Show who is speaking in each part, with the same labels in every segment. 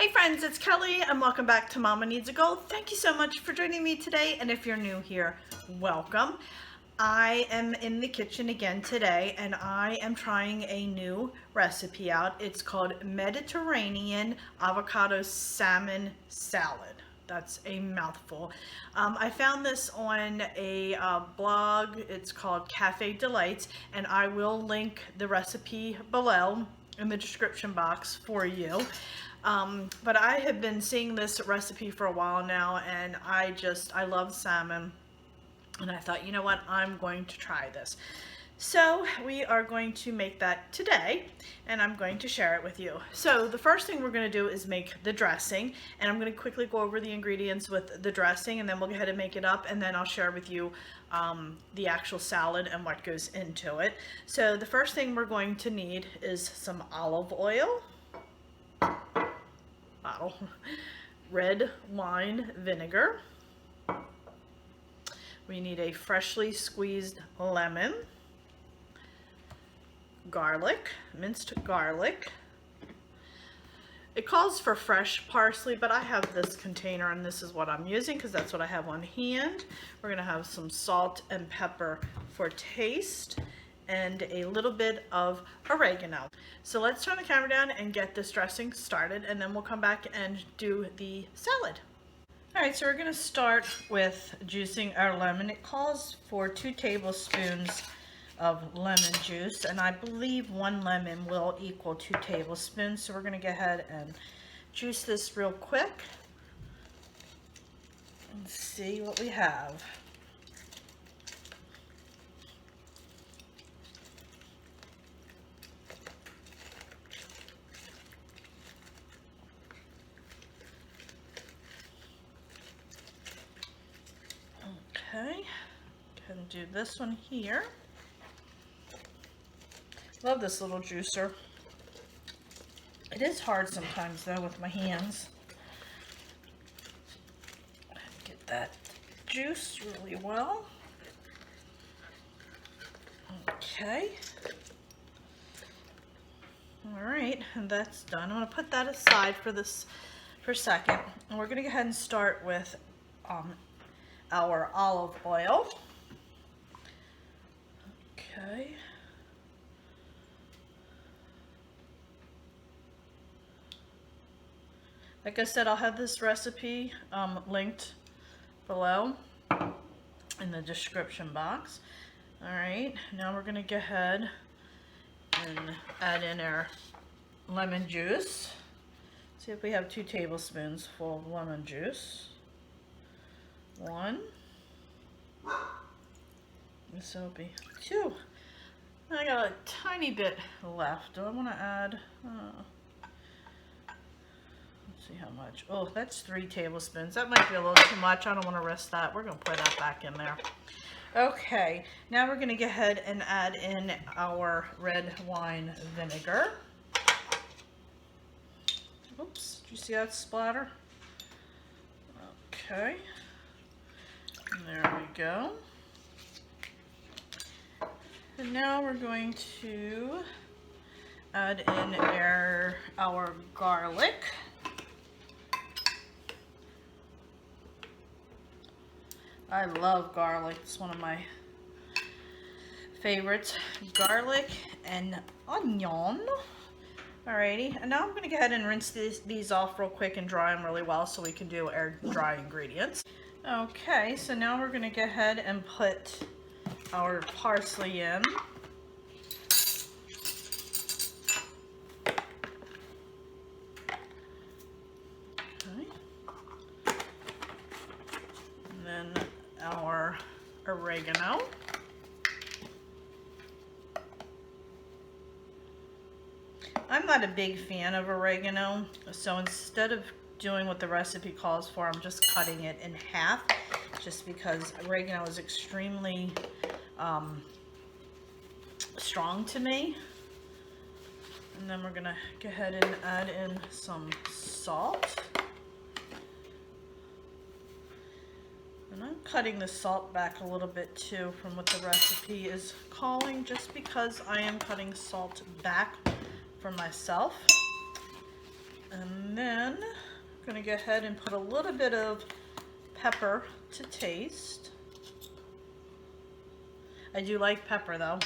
Speaker 1: Hey friends, it's Kelly and welcome back to Mama Needs a Goal. Thank you so much for joining me today, and if you're new here, welcome. I am in the kitchen again today and I am trying a new recipe out. It's called Mediterranean Avocado Salmon Salad. That's a mouthful. I found this on a blog. It's called Café Delights, and I will link the recipe below in the description box for you. But I have been seeing this recipe for a while now, and I love salmon, and I thought, you know what, I'm going to try this. So we are going to make that today, and I'm going to share it with you. So the first thing we're going to do is make the dressing, and I'm going to quickly go over the ingredients with the dressing, and then we'll go ahead and make it up, and then I'll share with you the actual salad and what goes into it. So the first thing we're going to need is some olive oil, bottle, red wine vinegar. We need a freshly squeezed lemon, garlic, minced garlic. It calls for fresh parsley, but I have this container and this is what I'm using because that's what I have on hand. We're gonna have some salt and pepper for taste, and a little bit of oregano. So let's turn the camera down and get this dressing started, and then we'll come back and do the salad. All right, so we're gonna start with juicing our lemon. It calls for 2 tablespoons of lemon juice, and I believe 1 lemon will equal 2 tablespoons. So we're gonna go ahead and juice this real quick and see what we have. Okay, can do this one here. Love this little juicer. It is hard sometimes though with my hands. Get that juice really well. Okay. All right, and that's done. I'm gonna put that aside for a second, and we're gonna go ahead and start with our olive oil. Okay. Like I said, I'll have this recipe linked below in the description box. All right, now we're gonna go ahead and add in our lemon juice. See if we have 2 tablespoons full of lemon juice. 1. This will be 2. I got a tiny bit left. Do I want to add? Let's see how much. Oh, that's 3 tablespoons. That might be a little too much. I don't want to risk that. We're going to put that back in there. Okay, now we're going to go ahead and add in our red wine vinegar. Oops, did you see that splatter? Okay. There we go. And now we're going to add in our garlic. I love garlic. It's one of my favorites. Garlic and onion. Alrighty, and now I'm going to go ahead and rinse these off real quick and dry them really well so we can do our dry ingredients. Okay, so now we're going to go ahead and put our parsley in. Okay. And then our oregano. I'm not a big fan of oregano, so instead of doing what the recipe calls for, I'm just cutting it in half, just because oregano is extremely strong to me. And then we're gonna go ahead and add in some salt. And I'm cutting the salt back a little bit too from what the recipe is calling, just because I am cutting salt back for myself. And then going to go ahead and put a little bit of pepper to taste. I do like pepper though.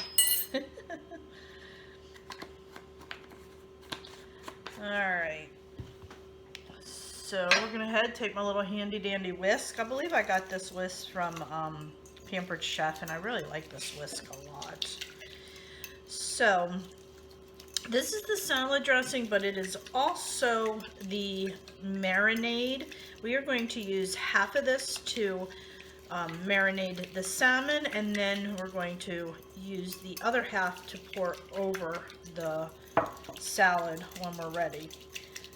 Speaker 1: Alright, so we're going to head take my little handy dandy whisk. I believe I got this whisk from Pampered Chef, and I really like this whisk a lot. So this is the salad dressing, but it is also the marinade. We are going to use half of this to marinate the salmon, and then we're going to use the other half to pour over the salad when we're ready.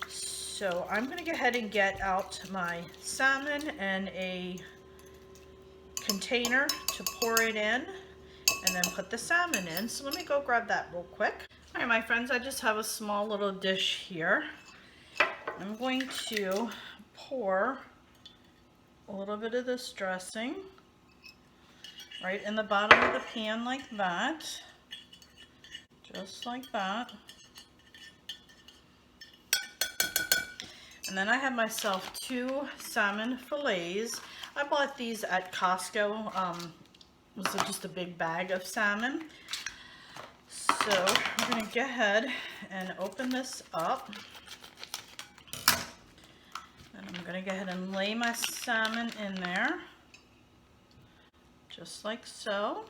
Speaker 1: So I'm going to go ahead and get out my salmon and a container to pour it in, and then put the salmon in. So let me go grab that real quick. All right, my friends, I just have a small little dish here. I'm going to pour a little bit of this dressing right in the bottom of the pan like that, just like that. And then I have myself 2 salmon fillets. I bought these at Costco. It was just a big bag of salmon. So I'm going to go ahead and open this up. And I'm going to go ahead and lay my salmon in there, just like so.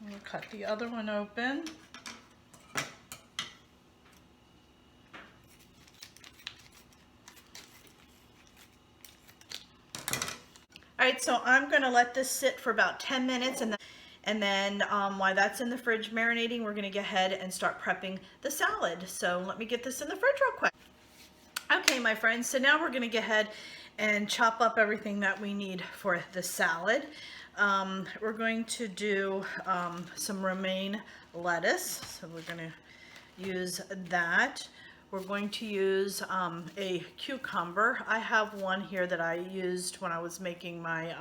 Speaker 1: We'll cut the other one open. Alright, so I'm going to let this sit for about 10 minutes, and then while that's in the fridge marinating, we're going to go ahead and start prepping the salad. So let me get this in the fridge real quick. Okay, my friends, so now we're going to go ahead and chop up everything that we need for the salad. We're going to do some romaine lettuce, so we're going to use that. We're going to use a cucumber. I have one here that I used when I was making my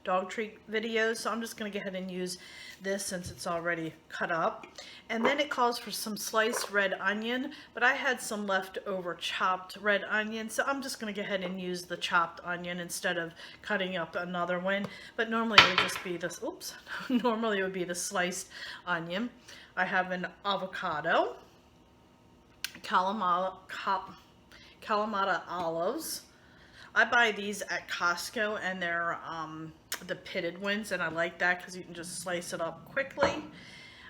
Speaker 1: dog treat videos, so I'm just going to go ahead and use this since it's already cut up. And then it calls for some sliced red onion, but I had some leftover chopped red onion, so I'm just going to go ahead and use the chopped onion instead of cutting up another one. But normally it would just be this, oops, normally it would be the sliced onion. I have an avocado, Kalamata olives. I buy these at Costco, and they're the pitted ones, and I like that because you can just slice it up quickly.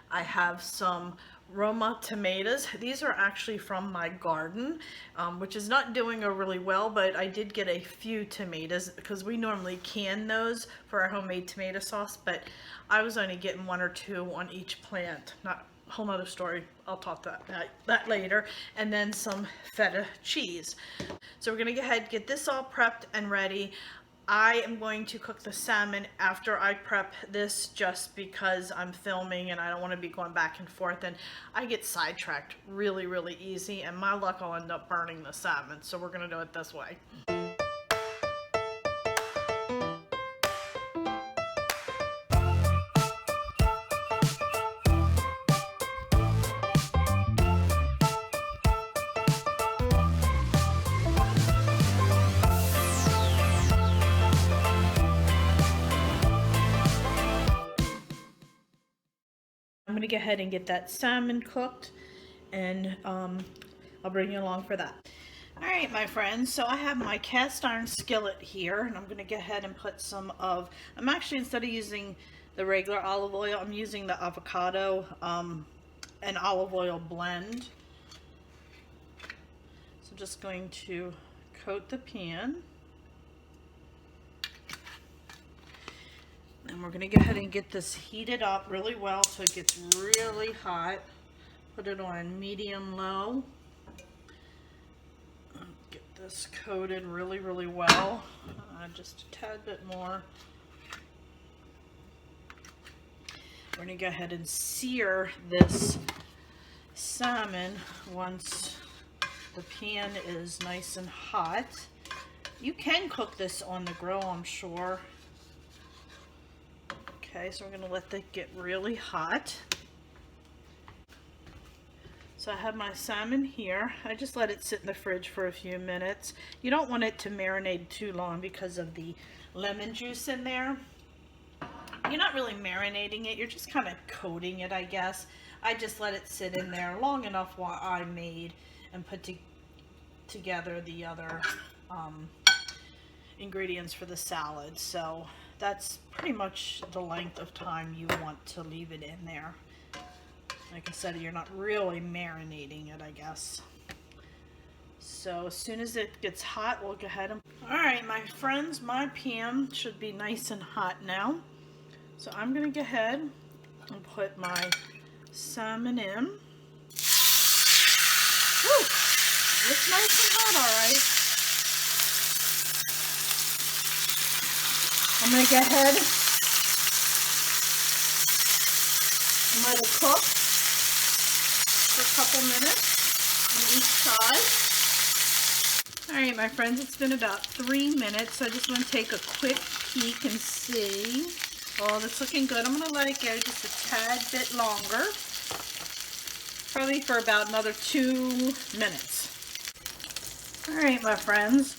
Speaker 1: I have some Roma tomatoes. These are actually from my garden, which is not doing really well, but I did get a few tomatoes because we normally can those for our homemade tomato sauce, but I was only getting 1 or 2 on each plant. Not whole nother story. I'll talk that later. And then some feta cheese. So we're going to go ahead and get this all prepped and ready. I am going to cook the salmon after I prep this, just because I'm filming and I don't want to be going back and forth, and I get sidetracked really easy, and my luck I'll end up burning the salmon. So we're going to do it this way. I'm going to go ahead and get that salmon cooked, and I'll bring you along for that. Alright, my friends, so I have my cast iron skillet here, and I'm going to go ahead and put some of, I'm actually, instead of using the regular olive oil, I'm using the avocado and olive oil blend. So I'm just going to coat the pan. And we're going to go ahead and get this heated up really well so it gets really hot. Put it on medium-low. Get this coated really well. Just a tad bit more. We're going to go ahead and sear this salmon once the pan is nice and hot. You can cook this on the grill, I'm sure. Okay, so we're going to let that get really hot. So I have my salmon here. I just let it sit in the fridge for a few minutes. You don't want it to marinate too long because of the lemon juice in there. You're not really marinating it, you're just kind of coating it, I guess. I just let it sit in there long enough while I made and put together the other ingredients for the salad. So that's pretty much the length of time you want to leave it in there. Like I said, you're not really marinating it, I guess. So as soon as it gets hot, we'll go ahead and... Alright, my friends, my pan should be nice and hot now. So I'm going to go ahead and put my salmon in. Woo! It's nice and hot, alright. I'm going to go ahead and let it cook for a couple minutes on each side. Alright, my friends, it's been about 3 minutes, so I just want to take a quick peek and see. Oh, that's looking good. I'm going to let it go just a tad bit longer. Probably for about another 2 minutes. Alright, my friends.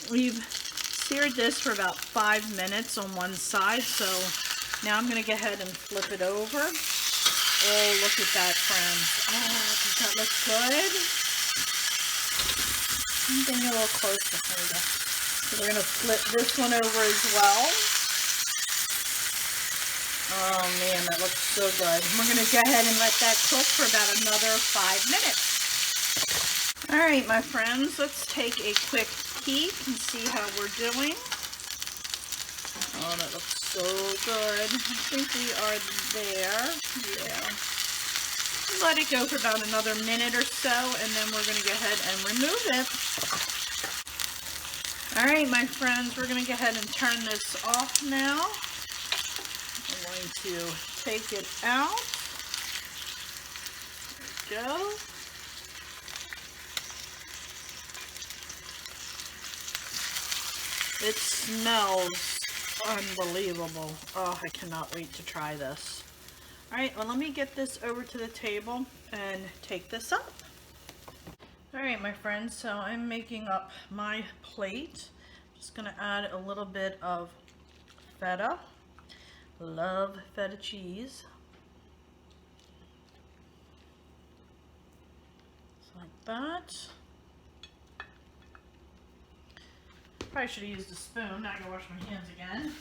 Speaker 1: We've seared this for about 5 minutes on one side, so now I'm going to go ahead and flip it over. Oh, look at that, friends. Oh, does that look good? I'm getting a little closer. There we go. So we're going to flip this one over as well. Oh man, that looks so good. We're going to go ahead and let that cook for about another 5 minutes. Alright, my friends, let's take a quick peek and see how we're doing. Oh, that looks so good. I think we are there. Yeah. Let it go for about another minute or so, and then we're going to go ahead and remove it. Alright, my friends, we're going to go ahead and turn this off now. I'm going to take it out. There we go. It smells unbelievable. Oh, I cannot wait to try this. Alright, well, let me get this over to the table and take this up. Alright, my friends, so I'm making up my plate. Just going to add a little bit of feta. Love feta cheese. Just like that. Probably should have used a spoon. Now I gotta wash my hands again.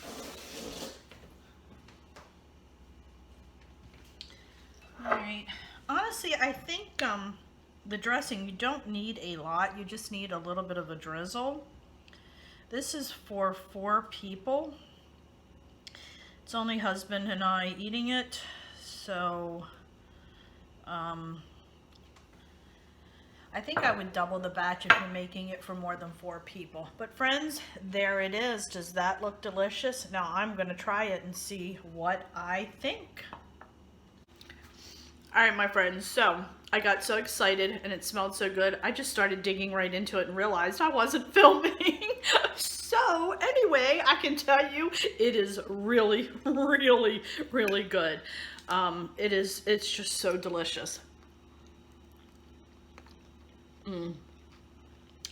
Speaker 1: Alright. Honestly, I think the dressing, you don't need a lot. You just need a little bit of a drizzle. This is for 4 people. It's only husband and I eating it. So, I think I would double the batch if you're making it for more than 4 people. But friends, there it is. Does that look delicious? Now I'm going to try it and see what I think. Alright, my friends, so I got so excited and it smelled so good. I just started digging right into it and realized I wasn't filming. So anyway, I can tell you it is really, really, really good. It's just so delicious.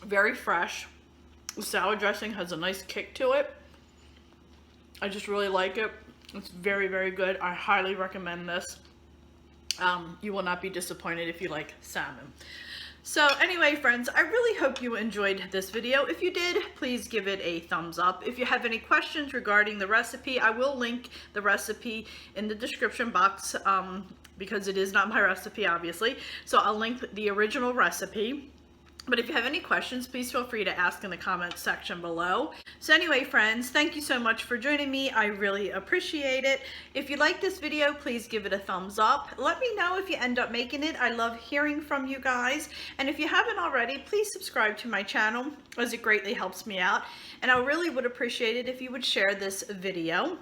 Speaker 1: Very fresh. The salad dressing has a nice kick to it. I just really like it. It's very, very good. I highly recommend this. You will not be disappointed if you like salmon. So anyway, friends, I really hope you enjoyed this video. If you did, please give it a thumbs up. If you have any questions regarding the recipe, I will link the recipe in the description box because it is not my recipe, obviously. So I'll link the original recipe. But if you have any questions, please feel free to ask in the comments section below. So anyway, friends, thank you so much for joining me. I really appreciate it. If you like this video, please give it a thumbs up. Let me know if you end up making it. I love hearing from you guys. And if you haven't already, please subscribe to my channel, as it greatly helps me out. And I really would appreciate it if you would share this video.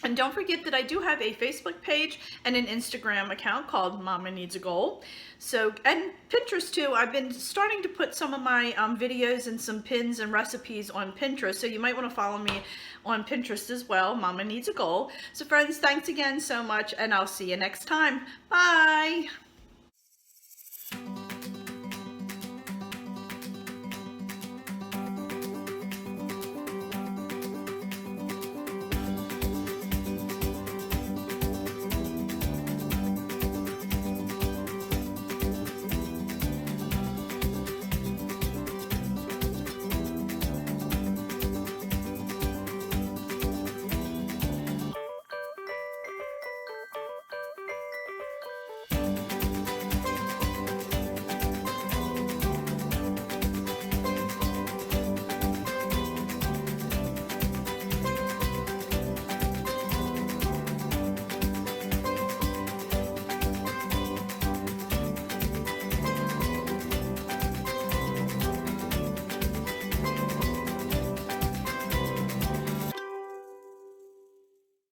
Speaker 1: And don't forget that I do have a Facebook page and an Instagram account called Mama Needs a Goal. So, and Pinterest too. I've been starting to put some of my videos and some pins and recipes on Pinterest. So you might want to follow me on Pinterest as well, Mama Needs a Goal. So friends, thanks again so much, and I'll see you next time. Bye!